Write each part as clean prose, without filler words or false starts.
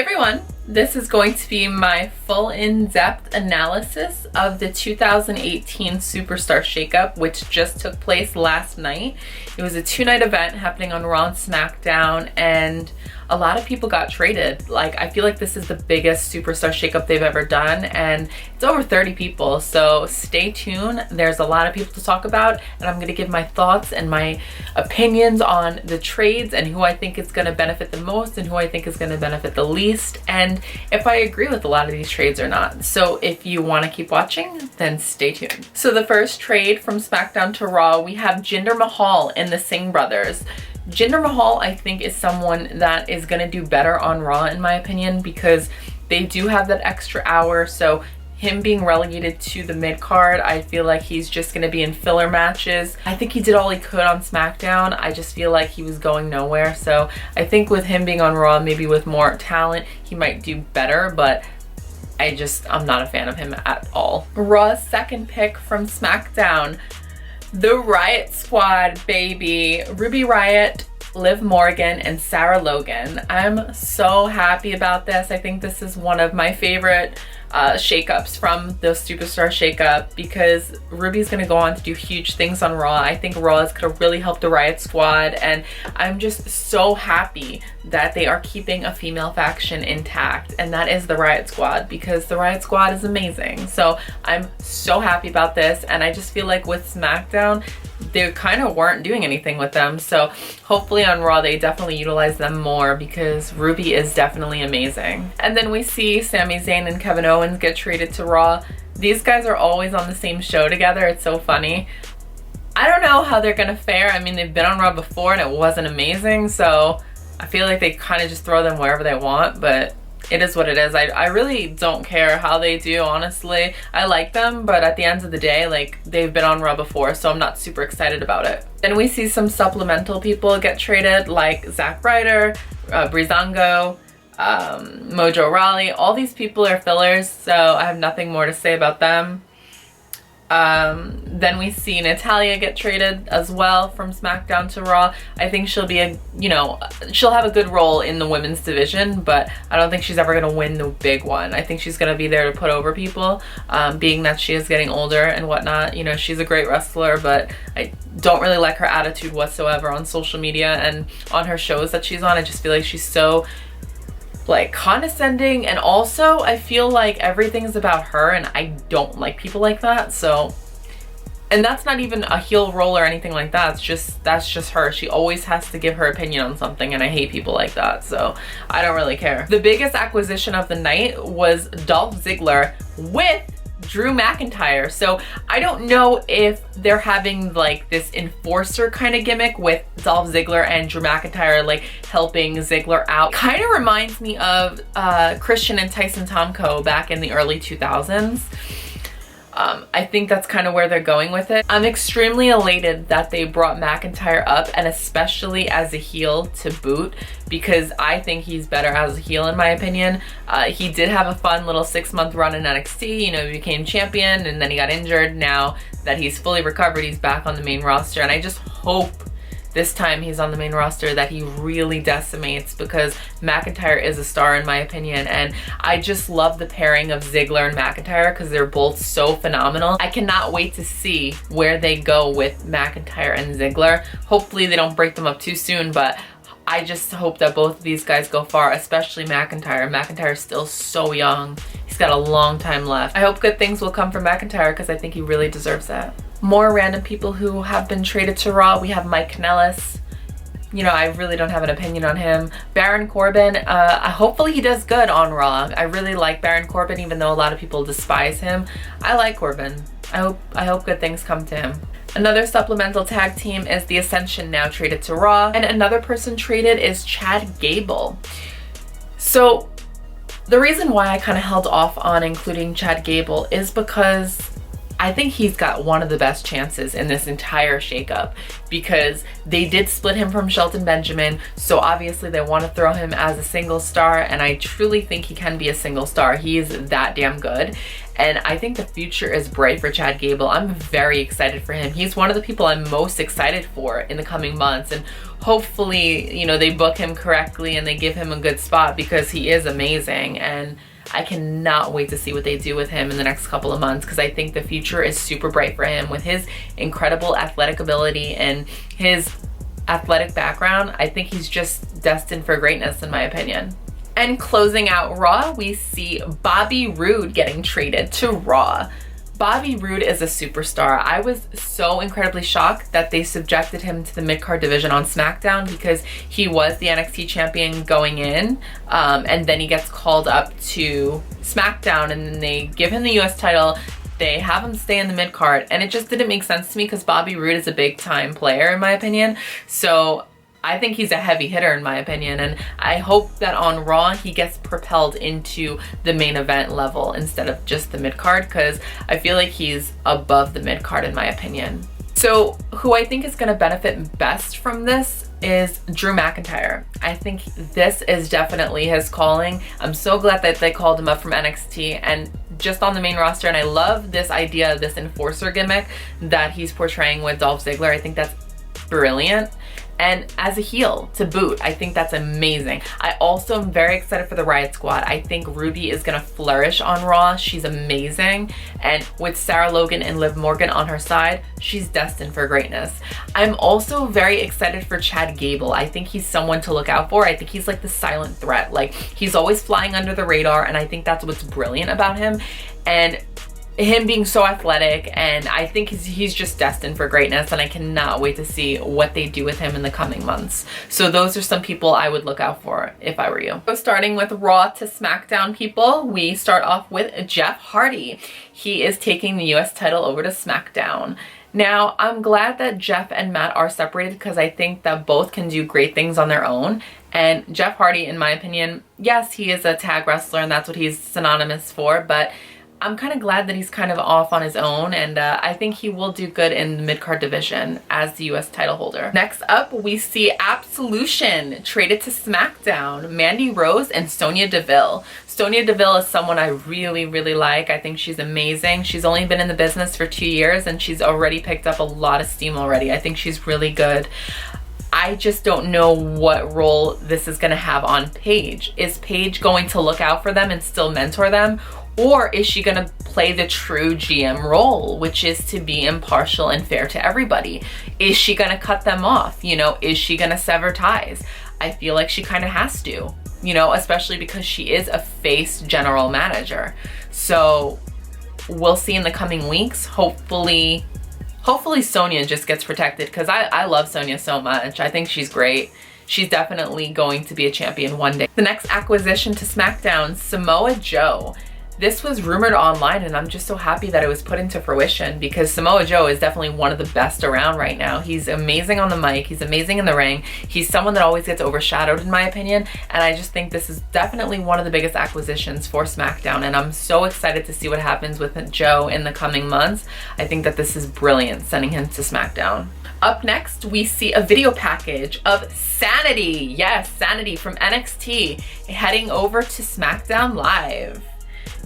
everyone, this is going to be my full in-depth analysis of the 2018 Superstar Shakeup, which just took place last night. It was a two-night event happening on Raw and Smackdown, and a lot of people got traded. Like, I feel like this is the biggest Superstar Shakeup they've ever done, and it's over 30 people, so stay tuned. There's a lot of people to talk about, and I'm gonna give my thoughts and my opinions on the trades and who I think is gonna benefit the most and who I think is gonna benefit the least, and if I agree with a lot of these trades or not. So if you wanna keep watching, then stay tuned. So the first trade from Smackdown to Raw, we have Jinder Mahal and the Singh brothers. Jinder Mahal, I think, is someone that is going to do better on Raw, in my opinion, because they do have that extra hour. So him being relegated to the mid-card, I feel like he's just going to be in filler matches. I think he did all he could on SmackDown. I just feel like he was going nowhere. So I think with him being on Raw, maybe with more talent, he might do better, but I'm not a fan of him at all. Raw's second pick from SmackDown, the Riot Squad, baby. Ruby Riot, Liv Morgan, and Sarah Logan. I'm so happy about this. I think this is one of my favorite shakeups from the Superstar Shakeup because Ruby's gonna go on to do huge things on Raw. I think Raw is gonna really help the Riot Squad, and I'm just so happy that they are keeping a female faction intact, and that is the Riot Squad, because the Riot Squad is amazing. So I'm so happy about this, and I just feel like with SmackDown, they kind of weren't doing anything with them. So hopefully on Raw, they definitely utilize them more because Ruby is definitely amazing. And then we see Sami Zayn and Kevin Owens get traded to Raw. These guys are always on the same show together. It's so funny. I don't know how they're gonna fare. I mean, they've been on Raw before and it wasn't amazing. So I feel like they kind of just throw them wherever they want, but it is what it is. I really don't care how they do, honestly. I like them, but at the end of the day, like, they've been on Raw before, so I'm not super excited about it. Then we see some supplemental people get traded, like Zack Ryder, Breezango, Mojo Rawley. All these people are fillers, so I have nothing more to say about them. Then we see Natalya get traded as well from SmackDown to Raw. I think she'll be she'll have a good role in the women's division, but I don't think she's ever going to win the big one. I think she's going to be there to put over people, being that she is getting older and whatnot. You know, she's a great wrestler, but I don't really like her attitude whatsoever on social media and on her shows that she's on. I just feel like she's so like condescending, and also I feel like everything's about her, and I don't like people like that. So, and that's not even a heel role or anything like that. That's just her. She always has to give her opinion on something, and I hate people like that, so I don't really care. The biggest acquisition of the night was Dolph Ziggler with Drew McIntyre. So I don't know if they're having like this enforcer kind of gimmick with Dolph Ziggler and Drew McIntyre like helping Ziggler out. Kind of reminds me of Christian and Tyson Tomko back in the early 2000s. I think that's kind of where they're going with it. I'm extremely elated that they brought McIntyre up, and especially as a heel to boot, because I think he's better as a heel in my opinion. He did have a fun little 6-month run in NXT, you know, he became champion and then he got injured. Now that he's fully recovered, he's back on the main roster, and I just hope this time he's on the main roster that he really decimates, because McIntyre is a star in my opinion, and I just love the pairing of Ziggler and McIntyre because they're both so phenomenal. I cannot wait to see where they go with McIntyre and Ziggler. Hopefully they don't break them up too soon, but I just hope that both of these guys go far, especially McIntyre. McIntyre's still so young. He's got a long time left. I hope good things will come from McIntyre because I think he really deserves that. More random people who have been traded to Raw. We have Mike Kanellis. You know, I really don't have an opinion on him. Baron Corbin, hopefully he does good on Raw. I really like Baron Corbin, even though a lot of people despise him. I like Corbin. I hope good things come to him. Another supplemental tag team is the Ascension, now traded to Raw. And another person traded is Chad Gable. So the reason why I kind of held off on including Chad Gable is because I think he's got one of the best chances in this entire shakeup, because they did split him from Shelton Benjamin, so obviously they want to throw him as a single star, and I truly think he can be a single star. He is that damn good, and I think the future is bright for Chad Gable. I'm very excited for him. He's one of the people I'm most excited for in the coming months, and hopefully, you know, they book him correctly and they give him a good spot, because he is amazing, and I cannot wait to see what they do with him in the next couple of months, because I think the future is super bright for him with his incredible athletic ability and his athletic background. I think he's just destined for greatness, in my opinion. And closing out Raw, we see Bobby Roode getting traded to Raw. Bobby Roode is a superstar. I was so incredibly shocked that they subjected him to the mid-card division on Smackdown, because he was the NXT champion going in, and then he gets called up to Smackdown, and then they give him the US title. They have him stay in the mid-card, and it just didn't make sense to me, because Bobby Roode is a big-time player, in my opinion. So I think he's a heavy hitter, in my opinion, and I hope that on Raw he gets propelled into the main event level instead of just the mid-card, because I feel like he's above the mid-card, in my opinion. So who I think is going to benefit best from this is Drew McIntyre. I think this is definitely his calling. I'm so glad that they called him up from NXT and just on the main roster, and I love this idea of this enforcer gimmick that he's portraying with Dolph Ziggler. I think that's brilliant. And as a heel to boot, I think that's amazing. I also am very excited for the Riot Squad. I think Ruby is gonna flourish on Raw. She's amazing. And with Sarah Logan and Liv Morgan on her side, she's destined for greatness. I'm also very excited for Chad Gable. I think he's someone to look out for. I think he's like the silent threat. Like, he's always flying under the radar, and I think that's what's brilliant about him. And him being so athletic, and I think he's just destined for greatness, and I cannot wait to see what they do with him in the coming months. So those are some people I would look out for if I were you. So starting with Raw to Smackdown people, we start off with Jeff Hardy. He is taking the US title over to Smackdown. Now, I'm glad that Jeff and Matt are separated, because I think that both can do great things on their own. And Jeff Hardy, in my opinion, yes, he is a tag wrestler and that's what he's synonymous for, but I'm kind of glad that he's kind of off on his own, and I think he will do good in the mid-card division as the US title holder. Next up, we see Absolution traded to SmackDown, Mandy Rose and Sonya Deville. Sonya Deville is someone I really, really like. I think she's amazing. She's only been in the business for 2 years, and she's already picked up a lot of steam already. I think she's really good. I just don't know what role this is going to have on Paige. Is Paige going to look out for them and still mentor them? Or is she going to play the true GM role, which is to be impartial and fair to everybody? Is she going to cut them off? You know, is she going to sever ties? I feel like she kind of has to, you know, especially because she is a face general manager. So we'll see in the coming weeks. Hopefully Sonya just gets protected, because I love Sonya so much. I think she's great. She's definitely going to be a champion one day. The next acquisition to SmackDown, Samoa Joe. This was rumored online, and I'm just so happy that it was put into fruition, because Samoa Joe is definitely one of the best around right now. He's amazing on the mic. He's amazing in the ring. He's someone that always gets overshadowed, in my opinion, and I just think this is definitely one of the biggest acquisitions for SmackDown, and I'm so excited to see what happens with Joe in the coming months. I think that this is brilliant, sending him to SmackDown. Up next, we see a video package of Sanity. Yes, Sanity from NXT heading over to SmackDown Live.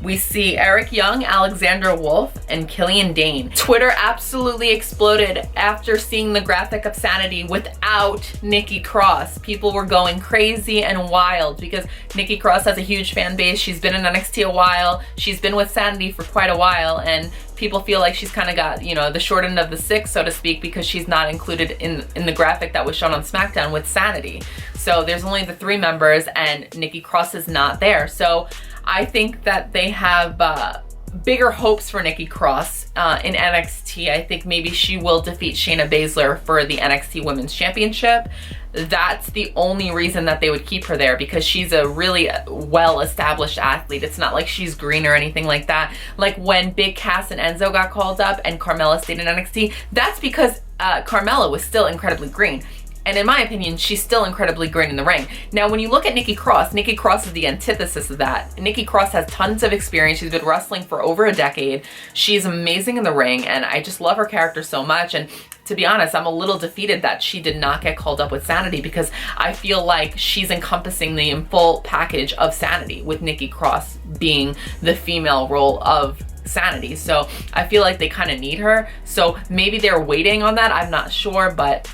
We see Eric Young, Alexandra Wolf, and Killian Dane. Twitter absolutely exploded after seeing the graphic of Sanity without Nikki Cross. People were going crazy and wild, because Nikki Cross has a huge fan base. She's been in NXT a while. She's been with Sanity for quite a while, and people feel like she's kind of got, you know, the short end of the stick, so to speak, because she's not included in the graphic that was shown on SmackDown with Sanity. So there's only the 3 members, and Nikki Cross is not there. So I think that they have bigger hopes for Nikki Cross in NXT. I think maybe she will defeat Shayna Baszler for the NXT Women's Championship. That's the only reason that they would keep her there, because she's a really well-established athlete. It's not like she's green or anything like that. Like when Big Cass and Enzo got called up and Carmella stayed in NXT, that's because Carmella was still incredibly green. And in my opinion, she's still incredibly great in the ring. Now, when you look at Nikki Cross is the antithesis of that. Nikki Cross has tons of experience. She's been wrestling for over a decade. She's amazing in the ring, and I just love her character so much. And to be honest, I'm a little defeated that she did not get called up with Sanity, because I feel like she's encompassing the full package of Sanity, with Nikki Cross being the female role of Sanity. So I feel like they kind of need her. So maybe they're waiting on that. I'm not sure, but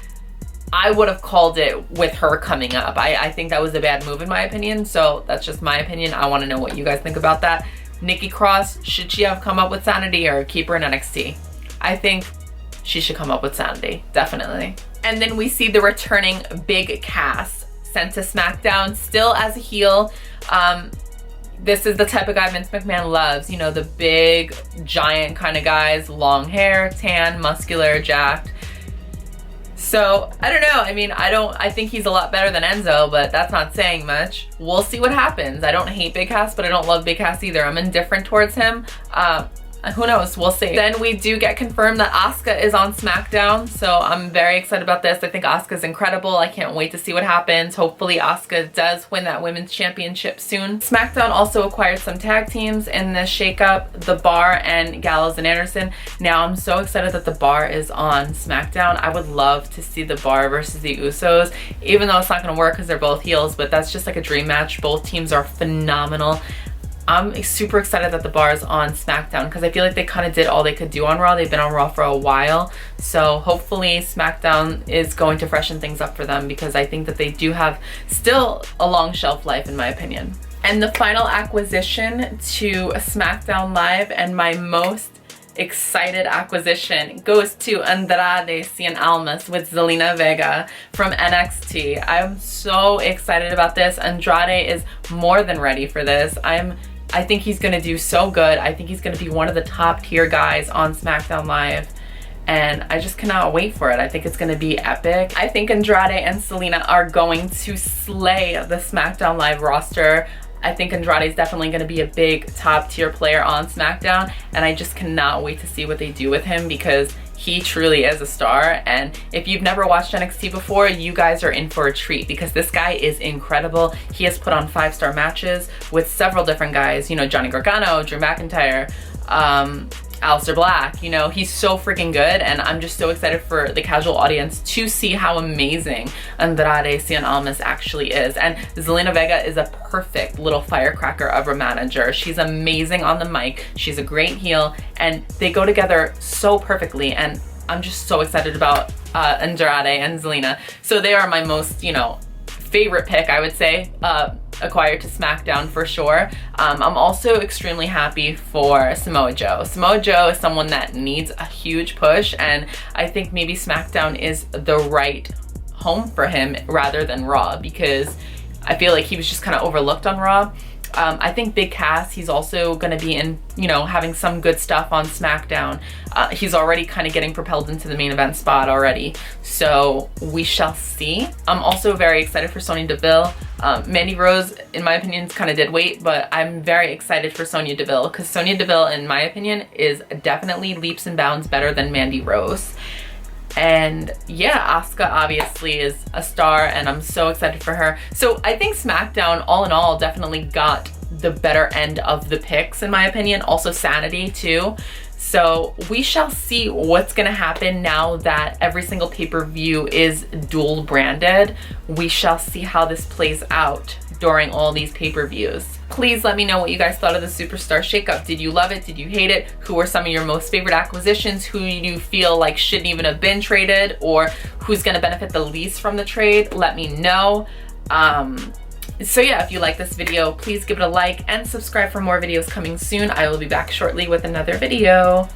I would have called it with her coming up. I think that was a bad move in my opinion. So that's just my opinion. I want to know what you guys think about that. Nikki Cross, should she have come up with Sanity or keep her in NXT? I think she should come up with Sanity, definitely. And then we see the returning Big Cass sent to SmackDown, still as a heel. This is the type of guy Vince McMahon loves, you know, the big, giant kind of guys, long hair, tan, muscular, jacked. So, I don't know. I mean, I think he's a lot better than Enzo, but that's not saying much. We'll see what happens. I don't hate Big Cass, but I don't love Big Cass either. I'm indifferent towards him. Who knows? We'll see. Then we do get confirmed that Asuka is on SmackDown, so I'm very excited about this. I think Asuka's incredible. I can't wait to see what happens. Hopefully Asuka does win that women's championship soon. SmackDown also acquired some tag teams in this shakeup, The Bar and Gallows and Anderson. Now I'm so excited that The Bar is on SmackDown. I would love to see The Bar versus the Usos, even though it's not going to work because they're both heels, but that's just like a dream match. Both teams are phenomenal. I'm super excited that The Bar is on SmackDown, because I feel like they kind of did all they could do on Raw. They've been on Raw for a while. So hopefully SmackDown is going to freshen things up for them, because I think that they do have still a long shelf life in my opinion. And the final acquisition to SmackDown Live, and my most excited acquisition, goes to Andrade Cien Almas with Zelina Vega from NXT. I'm so excited about this. Andrade is more than ready for this. I think he's going to do so good. I think he's going to be one of the top tier guys on SmackDown Live, and I just cannot wait for it. I think it's going to be epic. I think Andrade and Selena are going to slay the SmackDown Live roster. I think Andrade is definitely going to be a big top tier player on SmackDown, and I just cannot wait to see what they do with him, because he truly is a star. And if you've never watched NXT before, you guys are in for a treat, because this guy is incredible. He has put on 5-star matches with several different guys, you know, Johnny Gargano, Drew McIntyre, Aleister Black. You know, he's so freaking good, and I'm just so excited for the casual audience to see how amazing Andrade Cien Almas actually is. And Zelina Vega is a perfect little firecracker of a manager. She's amazing on the mic. She's a great heel, and they go together so perfectly, and I'm just so excited about Andrade and Zelina. So they are my most, you know, favorite pick, I would say, acquired to SmackDown for sure. I'm also extremely happy for Samoa Joe. Samoa Joe is someone that needs a huge push, and I think maybe SmackDown is the right home for him rather than Raw, because I feel like he was just kind of overlooked on Raw. I think Big Cass, he's also going to be in, you know, having some good stuff on SmackDown. He's already kind of getting propelled into the main event spot already, so we shall see. I'm also very excited for Sonya Deville. Mandy Rose, in my opinion, kind of did wait, but I'm very excited for Sonya Deville, because Sonya Deville, in my opinion, is definitely leaps and bounds better than Mandy Rose. And yeah, Asuka obviously is a star, and I'm so excited for her. So I think SmackDown, all in all, definitely got the better end of the picks, in my opinion. Also Sanity too. So we shall see what's gonna happen now that every single pay-per-view is dual branded. We shall see how this plays out during all these pay-per-views. Please let me know what you guys thought of the Superstar Shakeup. Did you love it? Did you hate it? Who were some of your most favorite acquisitions? Who you feel like shouldn't even have been traded, or who's gonna benefit the least from the trade? Let me know. So yeah, if you like this video, please give it a like and subscribe for more videos coming soon. I will be back shortly with another video.